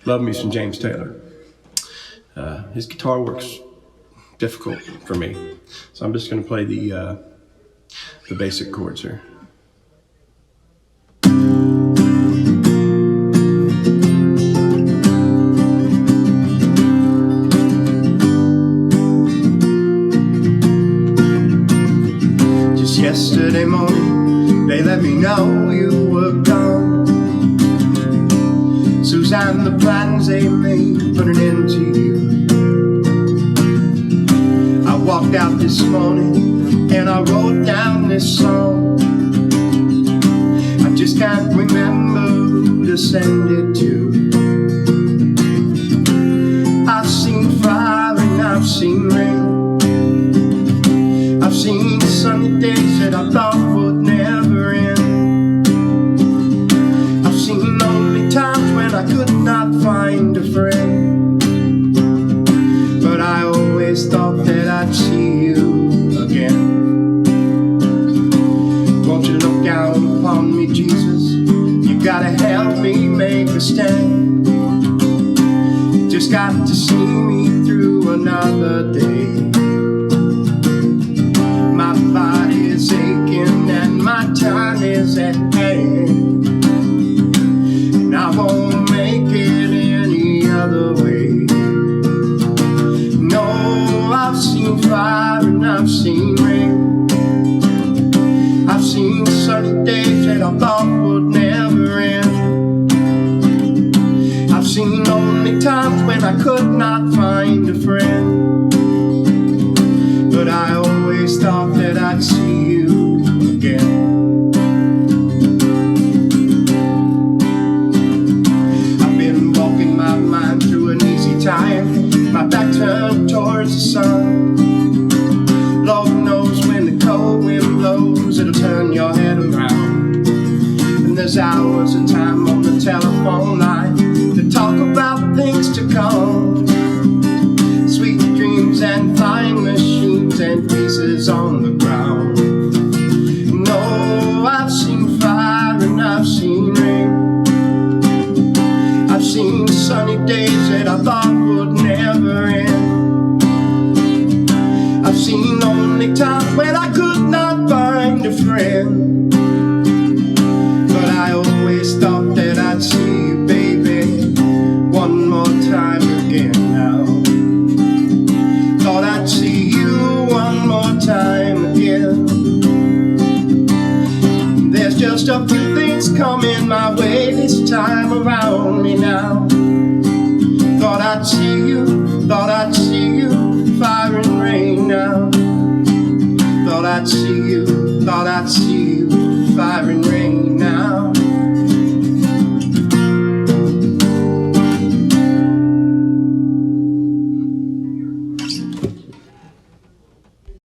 Love Me some James Taylor. His guitar works difficult for me, so I'm just going to play the basic chords here. Just yesterday morning, they let me know you were gone. Suzanne, the plans they made put an end to you. I walked out this morning and I wrote down this song. I just can't remember who to send it to. I've seen fire and I've seen rain. I've seen sunny days that I thought would never end. I've seen lonely times when I could not find a friend, but I always thought that I'd see you again. Won't you look down upon me, Jesus? You gotta help me make a stand. You just got to see me through another day. My body is aching and my time is at hand, and I won't make it any other way. No, I've seen fire and I've seen rain. I've seen sunny days that I thought would never end. I've seen lonely times when I could not find a friend, but I always thought that I'd see you again. I've been walking my mind through an easy time, my back turned towards the sun. Lord knows when the cold wind blows, it'll turn your head around. And there's hours of time on the telephone line to talk about things to come. Sweet dreams and flying machines and pieces on the ground. No, I've seen fire and I've seen rain. I've seen sunny days that I thought would never end. I've seen lonely times when I could not find a friend, but I always thought that I'd see you, baby, one more time again now. Thought I'd see you one more time again. There's just a few things coming my way this time around me now. Thought I'd see you, fire and rain now. Thought I'd see you,